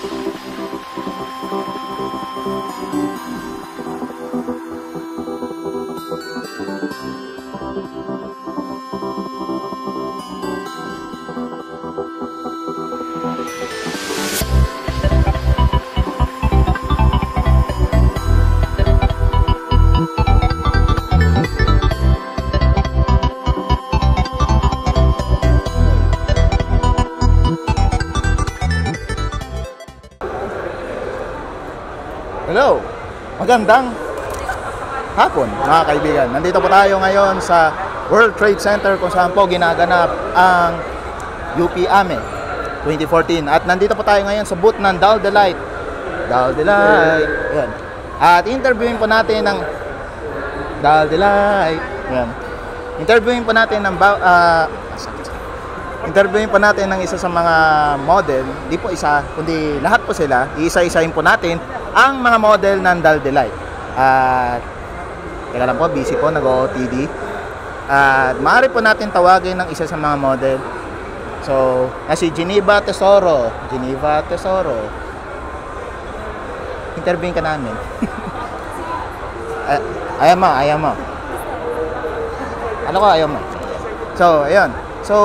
Hello! Magandang hapon mga kaibigan. Nandito po tayo ngayon sa World Trade Center kung saan po ginaganap ang UP AME 2014. At nandito po tayo ngayon sa booth ng Dal Delight. Dal Delight. Ayan. At interviewin po natin ng Dal Delight. Ayan. Interviewin po natin ng isa sa mga model. Di po isa, kundi lahat po sila. Iisa-isahin po natin ang mga model ng Dal Delight. At teka lang po, busy po, nag-OOTD. At maaari po natin tawagin ng isa sa mga model. So, si Geneva Tesoro. Geneva Tesoro. Interviewin ka namin. Ayaw mo. Ano ko, ayaw mo. So, ayun. So,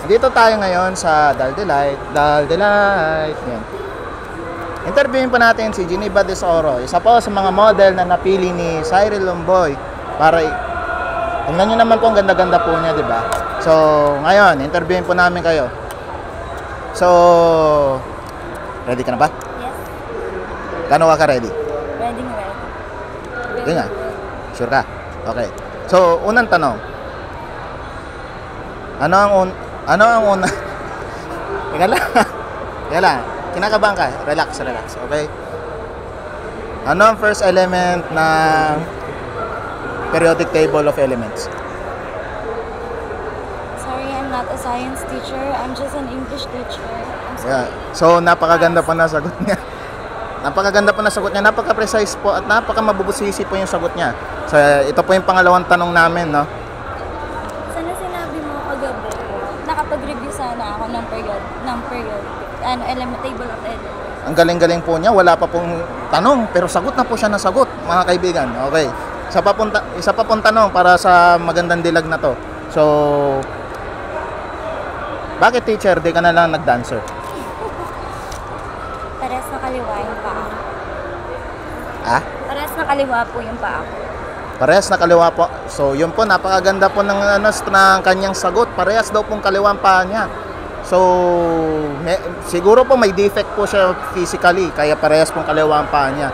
dito tayo ngayon sa Dal Delight. Dal Delight. Yan. Interviewin pa natin si Geneva Tesoro, isa po sa mga model na napili ni Cyril Lomboy para tingnan nyo naman po ang ganda-ganda po niya, di ba? So, ngayon, interviewin po namin kayo. So, ready ka na ba? Yes. Kano ka ready? Ready. Hindi nga. Sure ka? Okay. So, unang tanong. Ano ang una? Teka lang. Kinakabahan ka. Relax. Okay? Ano ang first element ng periodic table of elements? Sorry, I'm not a science teacher. I'm just an English teacher. I'm sorry. Yeah. So, napakaganda pa na sagot niya. Napaka-precise po at napaka-mabubusisi po yung sagot niya. So, ito po yung pangalawang tanong namin, no? Sana sinabi mo kagabi, nakapag-review sana ako ng period. Table of elements. Ang galing-galing po niya, wala pa pong tanong, pero sagot na po siya ng sagot, mga kaibigan. Okay. Isa pa pong tanong para sa magandang dilag na to. So, bakit teacher, di ka na lang nag-dancer? Parehas na kaliwa yung paa. Ah? Parehas na kaliwa po yung paa ko. Parehas na kaliwa po. So, yun po, napakaganda po ng kanyang sagot. Parehas daw pong kaliwa ang paa niya. So, siguro po may defect po siya physically, kaya parehas pong kaliwa ang paa niya.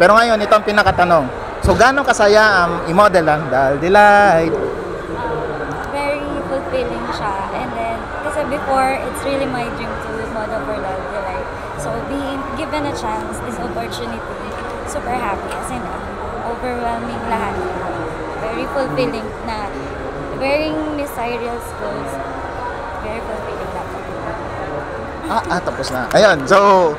Pero ngayon, ito ang pinakatanong. So, gaano kasaya ang i-model ang Dal Delight? Very fulfilling siya. And then, kasi before, it's really my dream to model for Dal Delight. So, being given a chance, this opportunity, super happy. As in, overwhelming lahat. Very fulfilling na wearing Miss Cyril's clothes. Very fulfilling lahat. Tapos na. Ayun, so,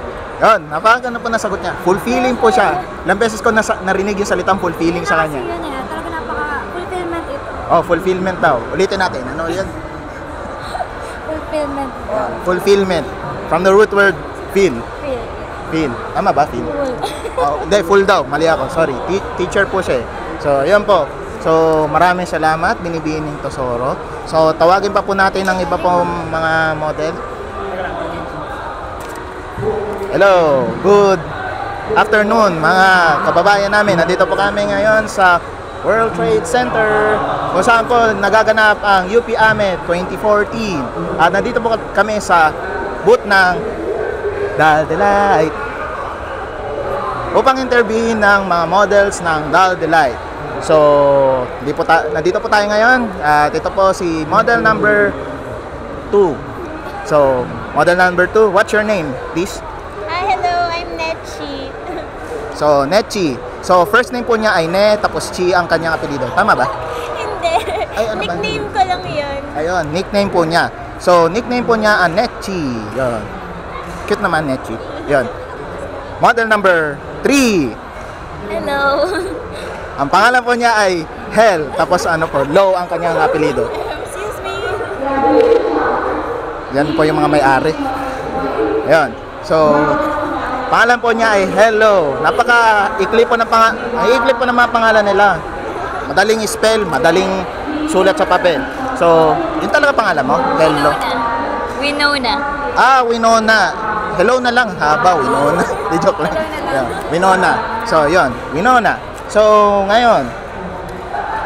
yun, napakaganda po na sagot niya. Fulfilling po siya. Ilang beses ko narinig yung salitang fulfilling sa kanya. Kasi yun talaga napaka-fulfillment ito. Oh, fulfillment daw. Ulitin natin. Ano yan? Fulfillment po. Fulfillment. From the root word, feel. Feel. Tama ba? Feel. Full. Hindi, full daw. Mali ako. Sorry. Teacher po siya. So, yun po. So, maraming salamat. Binibining Tesoro. So, tawagin pa po natin ng iba pong mga model. Hello. Good afternoon, mga kababayan namin. Nandito po kami ngayon sa World Trade Center kung saan po nagaganap ang UP AME 2014. At nandito po kami sa booth ng Dal Delight upang interviewin ng mga models ng Dal Delight. So, nandito po tayo ngayon at ito po si model number 2. So, model number 2, what's your name, please? Hi, hello, I'm Netchi. So, Netchi. So, first name po niya ay Ne, tapos Chi ang kanyang apelido. Tama ba? Hindi. Ay, ano ba? Nickname ko lang yun. Ayun, nickname po niya. So, nickname po niya ang Netchi. Yun. Cute naman, Netchi. Yun. Model number 3. Hello. Ang pangalan po niya ay Hell, tapos ano po, Low ang kanyang apelido. Excuse me. Yan po yung mga may-ari. Ayun. So, pangalan po niya ay Hello. Napaka-ikli po ng mga pangalan nila. Madaling spell, madaling sulat sa papel. So, yun talaga pangalan mo? Hello. Winona. Winona. Hello na lang, haba, Winona. Di joke lang. Yeah. Winona. So, yun, Winona. So, ngayon,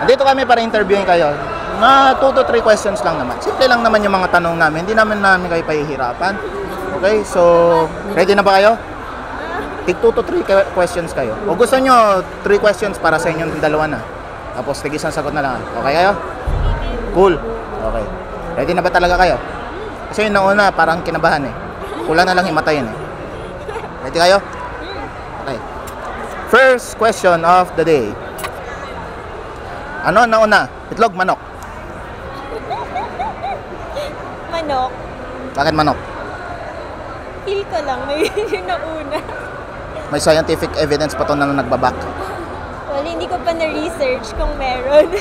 andito kami para interviewin kayo. Mga 2 to 3 questions lang naman. Simple lang naman yung mga tanong namin. Hindi namin kayo pahihirapan. Okay, so, ready na ba kayo? Tig 2 to 3 questions kayo. O gusto nyo 3 questions para sa inyong dalawa na. Tapos, tig isang sagot na lang. Okay kayo? Cool. Okay. Ready na ba talaga kayo? Kasi yung nauna, parang kinabahan eh. Kulang na lang himatayin eh. Ready kayo? Okay. First question of the day. Ano nauna? Itlog, manok? Manok. Bakit manok? Feel ko lang, may yung nauna. May scientific evidence pa to na nagbabak. Well, hindi ko pa na-research kung meron.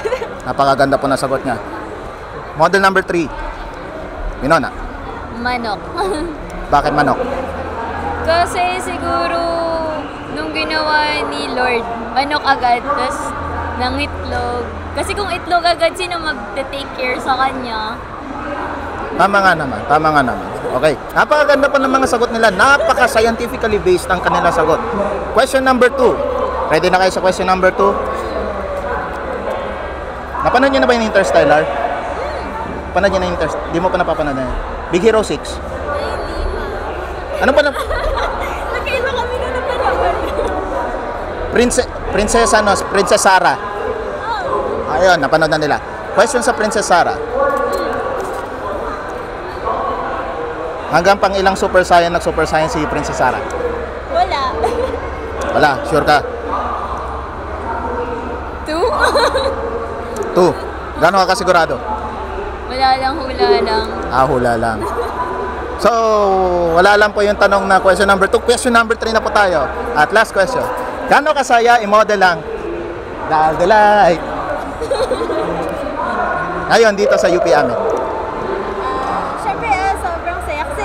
Napakaganda po na sagot niya. Model number 3. Winona. Manok. Bakit manok? Kasi siguro, nung ginawa ni Lord, manok agad, tas nangitlog. Kasi kung itlog agad, sino mag-take care sa kanya? Tama nga naman. Okay. Napakaganda po ng mga sagot nila. Napaka-scientifically based ang kanila sagot. Question number 2. Ready na kayo sa question number 2? Napanood niyo na ba yung Interstellar? Panood niyo na yung Interstellar? Di mo pa napapanood na yun. Big Hero 6. Ano pa na? Nakaiba kami na napanawan. Princess Sarah. Ayun, napanood na nila. Question sa Princess Sarah. Hanggang pang ilang super science si Princess Sarah? Wala. Wala, sure ka? 2? 2. Gano'n ka kasigurado? Wala lang, hula lang. Hula lang. So, wala lang po yung tanong na question number 2. Question number 3 na po tayo. At last question. Gano'n kasaya i-model ang Dal the Light? Ngayon, dito sa UP Amet. Siyempre, sobrang saya. Kasi,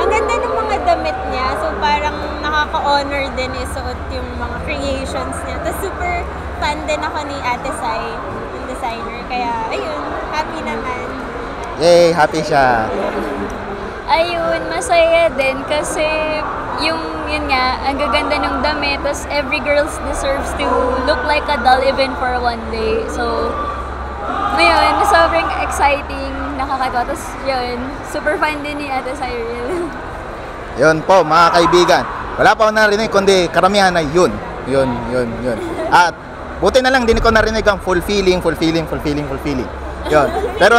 ang ganda ng mga damit niya. So, parang nakaka-honor din isuot yung mga creations niya. Tapos, super fan din ako ni Ate Sai, yung designer. Kaya, ayun, happy naman. Yay, happy siya. Ayun, masaya din kasi yun nga, ang gaganda ng damit, tapos every girl deserves to look like a doll even for one day. So, ngayon, sobrang exciting, nakakatawa. Tapos yun, super fan din ni Ate Cyril. Yun po, mga kaibigan. Wala pa ako narinig, kundi karamihan ay yun. Yun. At, buti na lang, din ko narinig ang fulfilling. Yun. Pero,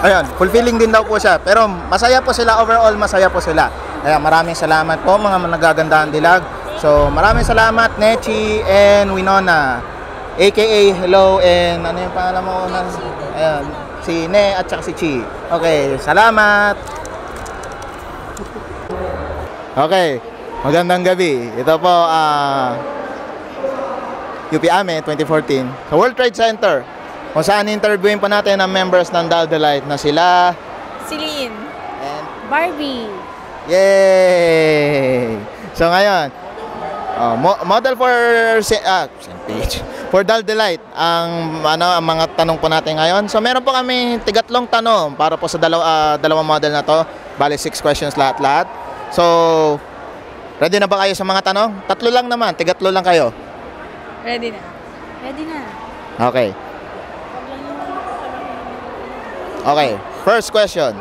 ayun, fulfilling din daw po siya. Pero masaya po sila, overall masaya po sila. Kaya maraming salamat po mga nagagandang dilag. So maraming salamat Nechi and Winona. AKA Hello and ano yung pangalan mo? Ayun, si Ne at saka si Chi. Okay, salamat. Okay, magandang gabi. Ito po UP Amet 2014 sa World Trade Center. Kung saan interviewin po natin ang members ng Dal the Light na sila Celine. and Barbie. yay! So ngayon, model for for Dal the Light ang mga tanong po natin ngayon. So meron po kami tigatlong tanong para po sa dalawang model na to. Bali 6 questions lahat. So ready na ba kayo sa mga tanong? 3 lang naman, tigatlo lang kayo. Ready na. Okay. Okay, first question.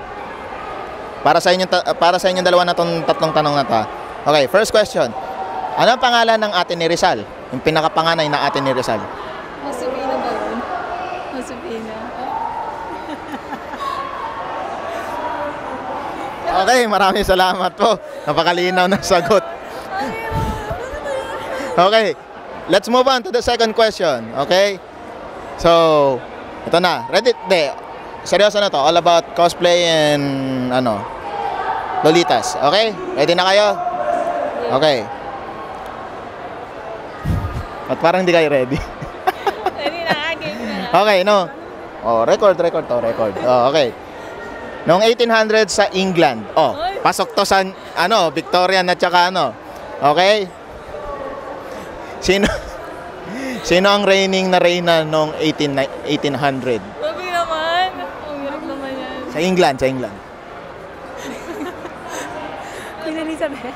Para sa inyong dalawa na tong tatlong tanong na to. Okay, first question. Ano ang pangalan ng ate ni Rizal? Yung pinakapanganay na ate ni Rizal. Josefina ba yun? Josefina. Okay, maraming salamat po. Napakalinaw ng sagot. Okay, let's move on to the second question. Okay? So, ito na. Ready? Seryoso na to. All about cosplay and lolitas. Okay? Ready na kayo? Okay. At parang hindi kayo ready. Ready na, game na. Okay, no. Record to. Okay. Noong 1800 sa England. Oy, Pasok to sa, Victorian at saka Okay? Sino ang reigning na reyna noong 1800? Sabi naman. Ang hirap naman yan. Sa England. Queen Elizabeth.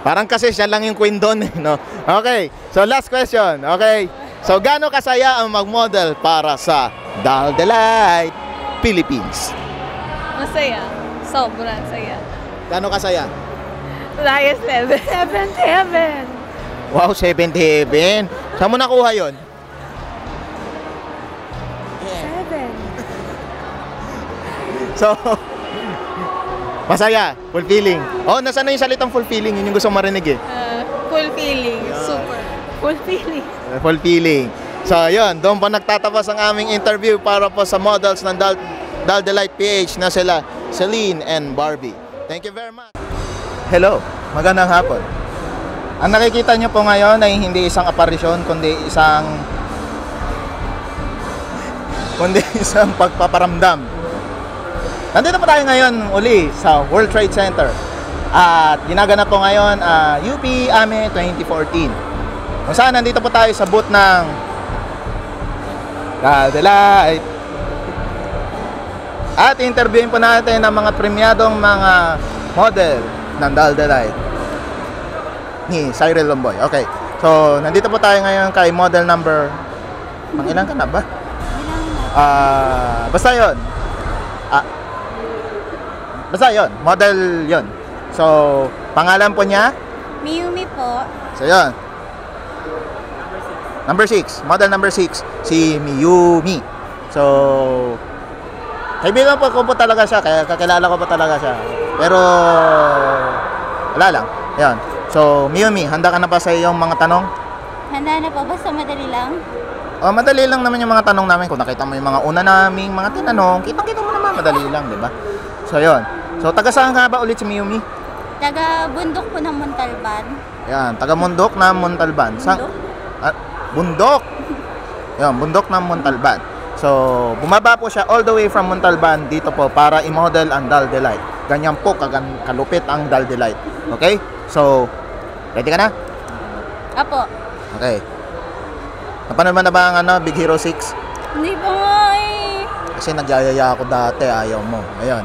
Parang kasi siya lang yung queen doon, no? Okay, so last question, okay? So, gaano kasaya ang mag-model para sa Daldalite Philippines? Masaya. Sobrang saya. Gaano kasaya? Highest level. 77. Wow, 77. Saan mo nakuha yun? 7. So, masaya, fulfilling. Oh, nasaan na yung salitang fulfilling? Yun yung gusto kong marinig eh. Fulfilling. Super. Fulfilling. Fulfilling. So, yun, doon po nagtatapos ang aming interview para po sa models ng Daldalite PH na sila Celine and Barbie. Thank you very much. Hello, magandang hapon. Ang nakikita nyo po ngayon ay hindi isang aparisyon, kundi isang pagpaparamdam. Nandito po tayo ngayon uli sa World Trade Center. At ginaganap po ngayon UP AME 2014. Kung saan nandito po tayo sa booth ng Daldalite. At interviewin po natin ang mga premyadong mga model ng Daldalite ni Cyril Lomboy. Okay. So, nandito po tayo ngayon kay model number ilan ka na ba? Basta yun. Basta yun. Model yun. So, pangalan po niya? Miyumi po. So, yun. Number 6. Model number 6. Si Miyumi. So, kaibigan po ko po talaga siya. Kaya kakilala ko po talaga siya. Pero, wala lang. Yan. So, Miyumi, handa ka na ba sa iyong mga tanong? Handa na po. Basta madali lang. Madali lang naman yung mga tanong namin. Kung nakita mo yung mga una naming mga tinanong, kitang-kita mo naman. Madali lang, di ba? So, yun. So, taga saan nga ba ulit si Miyumi? Taga bundok po ng Montalban. Yan, taga Bundok ng Montalban. Bundok? Yan, Bundok ng Montalban. So, bumaba po siya all the way from Montalban dito po para i-model ang Daldalite. Ganyan po kalupit ang Daldalite. Okay? So, ready ka na? Apo. Okay. Napanood mo na ba ang Big Hero 6? Hindi po nga eh. Kasi nagyayaya ako dati, ayaw mo. Ayun.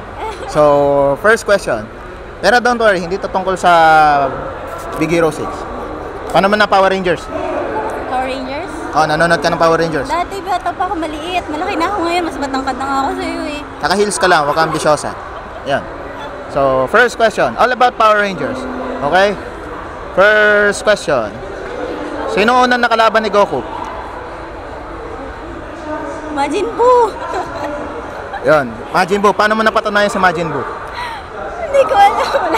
So, first question. Pero don't worry, hindi to tungkol sa Big Hero 6. Paano man na Power Rangers? Power Rangers? Nanonood ka ng Power Rangers? Dati bata pa ako maliit. Malaki na ako ngayon. Mas matangkad na nga ako sa iyo eh. Naka-heels ka lang, wag kang ambisyosa. Yan. So, first question. All about Power Rangers. Okay? First question. Sino unang nakalaban ni Goku? Majin Buu. Yun. Majin Buu. Paano mo napatunayan si Majin Buu? Hindi ko alam.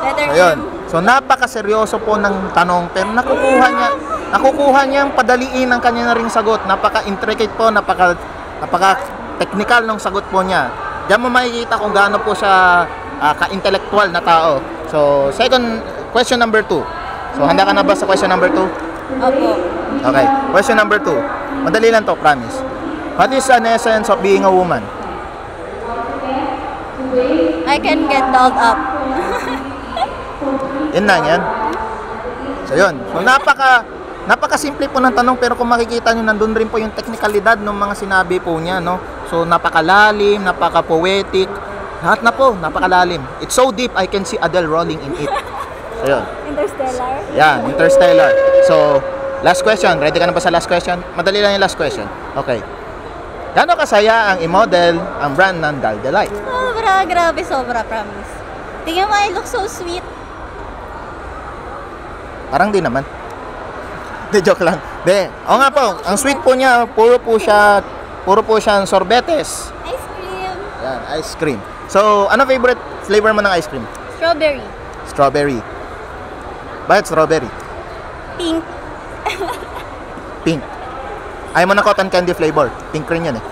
Letter Ayun. M. So, napakaseryoso po ng tanong. Pero nakukuha niya ang padaliin ng kanya na ring sagot. Napaka-intricate po. Napaka-technical ng sagot po niya. Diyan mo makikita kung gaano po siya ka-intellectual na tao. So, question number 2. So, handa ka na ba sa question number 2? Opo. Okay. Question number 2. Madali lang to, promise. What is an essence of being a woman? I can get dolled up. Yun lang yan. So, yun. So, napaka-simple po ng tanong, pero kung makikita nyo, nandun rin po yung technicalidad ng mga sinabi po niya, no? So, napakalalim, napaka-poetic, lahat na po, napakalalim. It's so deep, I can see Adele rolling in it. So, yun. Interstellar? Yan, Interstellar. So, last question. Ready ka na ba sa last question? Madali lang yung last question. Okay. Gaano kasaya ang i-model ang brand ng Daldalite? Sobra, grabe, sobra, promise. Tingnan mo, I look so sweet. Parang di naman. Di, joke lang. Di. O nga po, ang sweet po niya, puro po siyang sorbetes. Ice cream. Yan, ice cream. So, ano favorite flavor mo ng ice cream? Strawberry. Strawberry. Bakit strawberry? Pink. Pink. Ayaw mo na cotton candy flavor. Pink rin yan eh.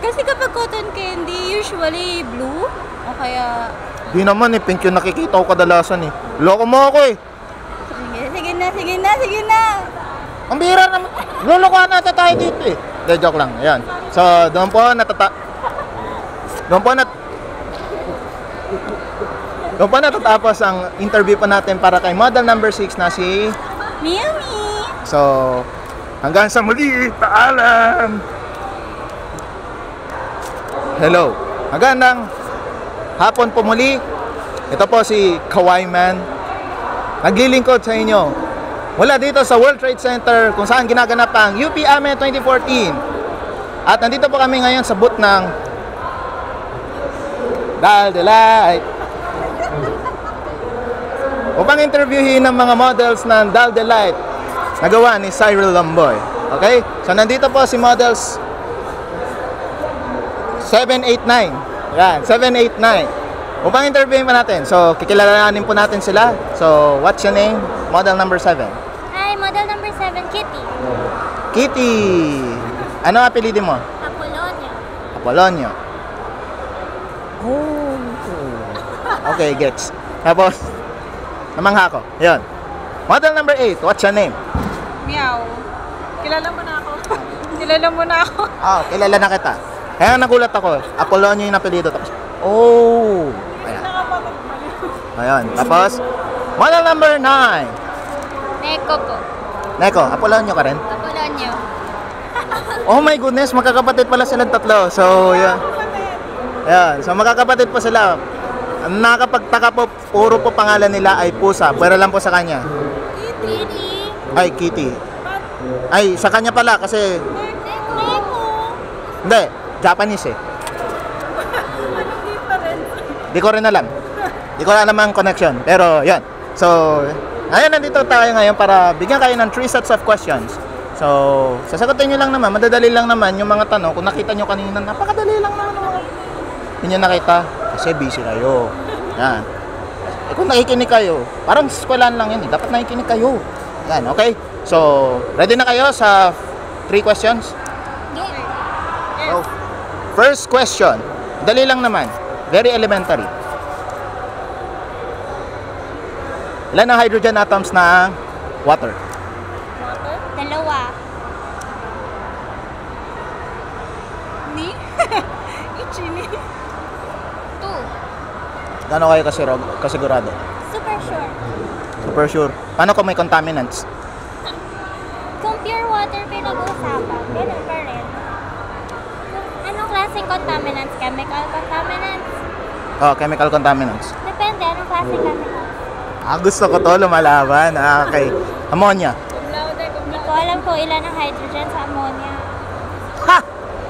Kasi kapag cotton candy, usually blue. O kaya... Di naman eh, pink yung nakikita ko kadalasan eh. Loko mo ako eh. Sige na. Ang bihira naman. Lulukuhan natin tayo dito eh. De, joke lang. Ayan. So, doon po Doon pa natatapos ang interview pa natin para kay model number 6 na si... Mimi! So, hanggang sa muli, paalam! Hello. Magandang hapon po muli. Ito po si Kawai Man. Naglilingkod sa inyo. Mula dito sa World Trade Center kung saan ginaganap ang UP AME 2014. At nandito po kami ngayon sa booth ng Dal de Light. Upang interviewin ng mga models ng Dal de Light na gawa ni Cyril Lamboy. Okay? So nandito po si models 789. Yan, 789. Upang interviewin pa natin. So, kikilalanin po natin sila. So, what's your name? Model number 7. Hi, model number 7, Kitty. Kitty. Ano ang apelyido mo? Apollonia. Apolonio. Oh. Okay, gets. Tapos, namangha ko. Yan. Model number 8. What's your name? Meow. Kilala mo na ako. Kilala mo na ako. Oh, kilala na kita. Kaya nagulat ako. Apolonio yung apelyido. Tapos, oh. Ayan. Ayan. Tapos, model number 9. Neko po. Neko, Apolonio ka rin? Apolonio. Oh my goodness, magkakapatid pala silang tatlo. So, yeah. Ayan. So, magkakapatid pa sila. Ang nakapagtaka po, puro po pangalan nila ay pusa. Pero lang po sa kanya. Kitty. Ay, Kitty. Ay, sa kanya pala kasi... Neko. Hindi, Japanese eh. Anong difference? Di ko rin alam. Di ko alam ang connection. Pero, yan. So, ayun, nandito tayo ngayon para bigyan kayo ng 3 sets of questions. So, sasagutin nyo lang naman. Madadali lang naman yung mga tanong. Kung nakita nyo kanina, napakadali lang naman. Hindi nyo nakita kasi busy kayo. Yan. Eh, kung nakikinig kayo, parang eskwelahan lang yun eh. Dapat nakikinig kayo. Yan, okay? So, ready na kayo sa 3 questions? So, first question. Dali lang naman. Very elementary. Ilan ang hydrogen atoms na water? Dalawa. Ni? Ichini? 2. Gano'n kayo kasigurado? Super sure. Super sure. Paano kung may contaminants? Kung pure water pinag-uusapan, ganun pa rin. Anong klaseng contaminants? Chemical contaminants? Oh, chemical contaminants. Depende, anong klaseng chemical? Gusto ko to lumalaban. Okay. Ammonia. Hindi ko alam kung ilan ang hydrogen sa ammonia. Ha!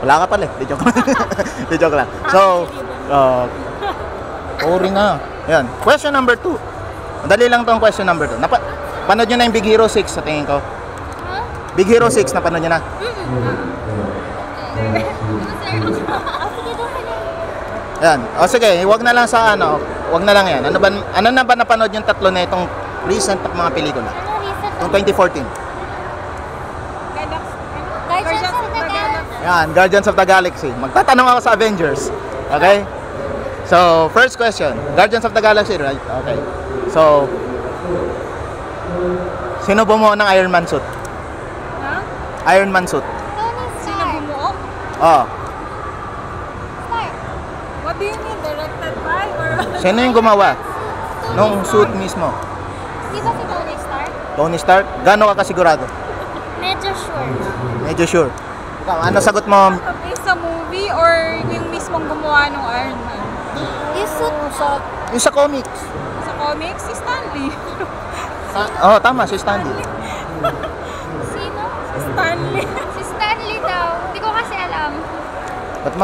Wala ka pala. Di joke lang. Di joke lang. So, uri na. Ayan. Question number 2. Madali lang tong question number 2. Panood nyo na yung Big Hero 6 sa tingin ko. Huh? Big Hero 6, napanood nyo na? Sige, doon ka na. Ayan. O sige, wag na lang sa ano. Wag na lang yan. Ano na ba napanood yung tatlo na itong recent at mga pelikula? Ano recent? Yung 2014. Guardians of the Galaxy. Yan, Guardians of the Galaxy. Magtatanong ako sa Avengers. Okay? So, first question. Guardians of the Galaxy, right? Okay. So, sino bumuo ng Iron Man suit? Ha? Iron Man suit. Tony Sino Stark. bumuo? Oh. Stark. What do you mean? Directed by? Or... Sino yung gumawa nung suit mismo? Di ba si Tony Stark? Tony Stark? Gaano ka kasigurado? Medyo sure. Medyo sure. Ikaw, ano sagot mo? Based sa movie or yung mismong gumawa ng Iron Man? Yung suit Yung sa comics. Sa comics, si Stanley. Oh, tama, si Stanley. Sino? Stanley. Si Stanley daw. Hindi ko kasi alam. Ba't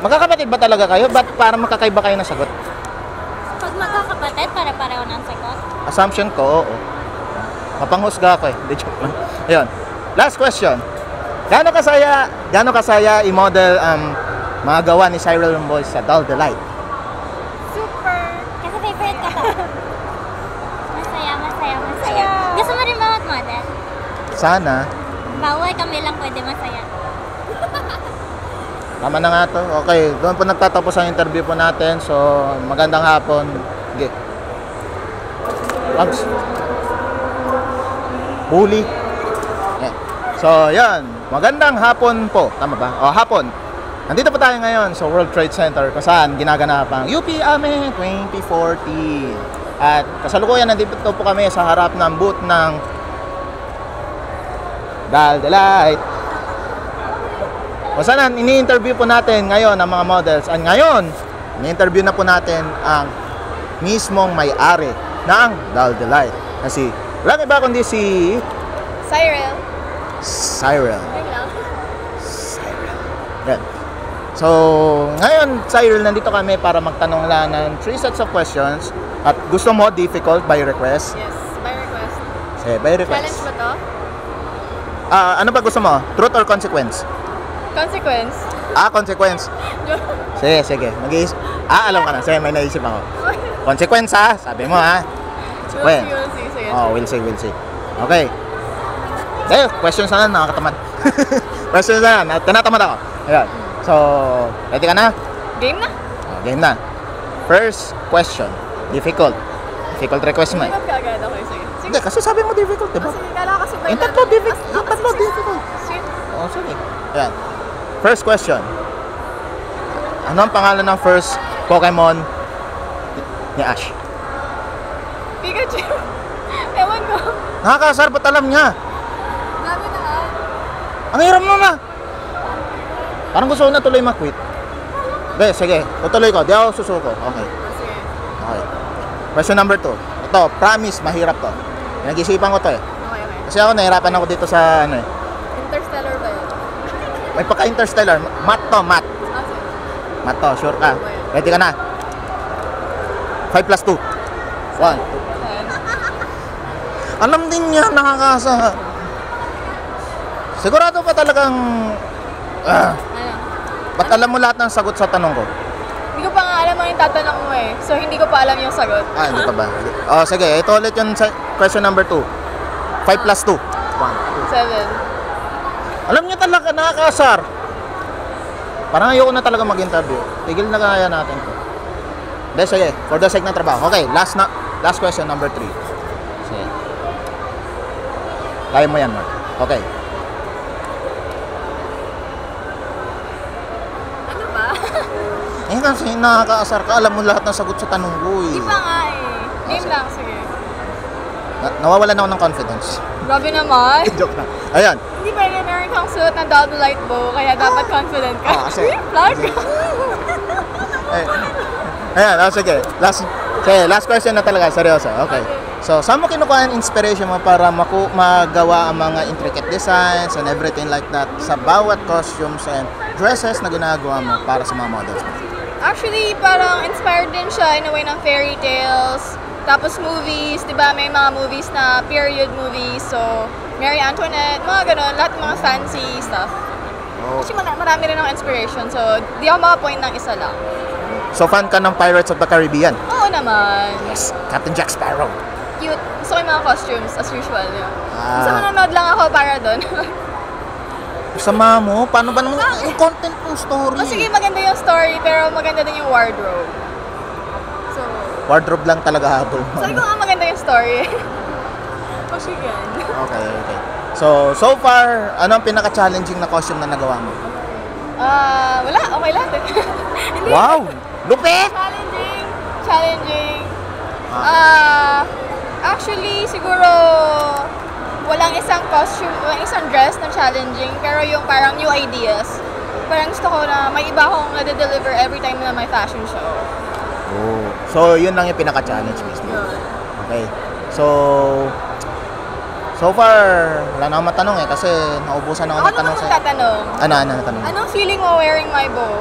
magkakapatid ba talaga kayo? Ba't parang magkakaiba kayo ng sagot? Pag magkakapatid, pare-pareho ng sagot. Assumption ko, oo. Mapanghusga ako eh. Di joke lang. Ayun. Last question. Gaano kasaya i-model mga gawa ni Cyril Lamboy sa Dal de Light? Super. Kasi favorite ko to. Masaya. Gusto mo rin ba mag-model? Sana. Bawal kami lang pwede masaya. Tama na nga to. Okay, doon po nagtatapos ang interview po natin. So, magandang hapon. Okay. Bugs. Bully. Yeah. So, yan. Magandang hapon po. Tama ba? O, hapon. Nandito po tayo ngayon sa World Trade Center kung saan ginaganap ang UP AME 2014. At kasalukuyan nandito po kami sa harap ng booth ng Dal Delight. Kung saan ini-interview po natin ngayon ang mga models. At ngayon, ini-interview na po natin ang mismong may-ari ng Dal Delight. Kasi walang iba kundi si Cyril. Cyril. Ayun lang. Yan. So, ngayon, Cyril, nandito kami para magtanong lang ng 3 sets of questions. At gusto mo, difficult by request? Yes, by request. Sige, by request. Challenge ba to? Ano ba gusto mo? Truth or consequence? Consequence. Consequence. Sige, sige. Alam ka na. Sige, may naisip ako. Consequence, ha? Sabi mo, ha? Consequence. We'll see. Sige. Oh, we'll see. Okay. Questions na lang, nakakatamad. Questions na lang, tinatamad ako. Ayan. So, ready ka na? Game na? Game na. First question. Difficult request mo eh. Hindi ka agad. Okay, sige. Hindi, kasi sabi mo difficult, diba? Sige, kala kasi by Yung tatlo difficult. Sige. Oh, sige. Ayan. First question. Ano ang pangalan ng first Pokemon ni Ash? Pikachu. Ewan ko. Nakakasar, ba't alam niya? Dami na nga. Ang hirap mo na. Parang gusto ko na tuloy mag-quit. Hindi, sige. Tutuloy ko. Di ako susuko. Okay. Sige. Okay. Question number 2. Ito, promise, mahirap to. Nag-isipan ko to eh. Okay. Kasi ako, nahirapan ako dito sa ano eh. Interstellar ba yun? May pagka-interstellar. Math to, math. Sige. Math to, sure ka. Ready ka na? 5 plus 2. 1. Alam din niya, nakakasa. Sigurado pa talagang... Ano? Ba't alam mo lahat ng sagot sa tanong ko? Hindi ko pa nga alam ang yung tatanong mo eh. So, hindi ko pa alam yung sagot. Hindi pa ba? Oh, sige. Ito ulit yung question number 2. 5 plus 2. 1, 7. 2. Alam niyo talaga, nakakasar. Parang ayoko na talaga mag-interview. Tigil na kaya natin to. Hindi, sige. For the sake ng trabaho. Okay, last question, number 3. Sige. Kaya mo yan, Mark. Okay. Ano ba? Kasi nakakaasar ka. Alam mo lahat ng sagot sa tanong ko eh. Di pa nga eh. Game lang, sige. Nawawalan ako ng confidence. Grabe naman. Joke na. Ayan. Hindi pa rin meron kang suot ng double light bow, kaya dapat confident ka. Kasi... Vlog? Ayan, sige. Last question na talaga. Seryoso. Okay. So, saan mo kinukuha ang inspiration mo para magawa ang mga intricate designs and everything like that sa bawat costumes and dresses na ginagawa mo para sa mga models mo? Actually, parang inspired din siya in a way ng fairy tales. Tapos movies, di ba? May mga movies na period movies. So, Mary Antoinette, mga ganun. Lahat ng mga fancy stuff. Oh. Kasi marami rin akong inspiration. So, di ako makapoint ng isa lang. So, fan ka ng Pirates of the Caribbean? Oo naman. Yes. Captain Jack Sparrow. Cute. Gusto ko yung mga costumes, as usual. Ah. Gusto manonood lang ako para doon. Sama mo? Paano ba naman yung content ng story? Sige, maganda yung story, pero maganda din yung wardrobe. So, Wardrobe lang talaga habol mo. sabi ko nga maganda yung story. Sige. Okay. So far, ano ang pinaka-challenging na costume na nagawa mo? Wala. Okay lang din. Hindi. Wow! Lupit! Challenging. Actually, siguro walang isang costume, walang isang dress na challenging, pero yung parang new ideas. Parang gusto ko na may iba akong nade-deliver every time na may fashion show. Oh. So, yun lang yung pinaka-challenge mismo. Okay. So far, wala na akong matanong eh kasi naubusan ako Ako ng tanong naman sa'yo. magtatanong. Ano tanong? Anong feeling mo wearing my bow?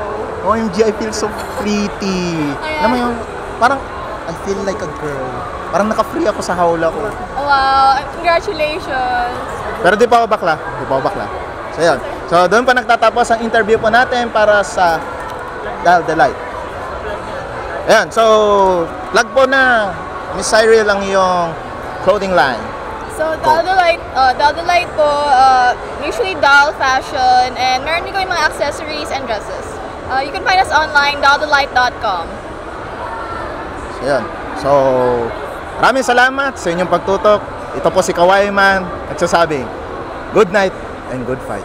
OMG, I feel so pretty. Ayan. Alam mo yung, parang, I feel like a girl. Parang naka-free ako sa hawla ko. Wow, congratulations. Pero di pa ako bakla. So, yun. So, doon pa nagtatapos ang interview po natin para sa Dal Delight. Ayan, so, plug po na, Miss Cyril, ang iyong clothing line. So, Dal Delight po, usually doll fashion, and meron din ko yung mga accessories and dresses. You can find us online, daldelight.com. So, yun. So, maraming salamat sa inyong pagtutok. Ito po si Kawaii Man, nagsasabing, good night and good fight.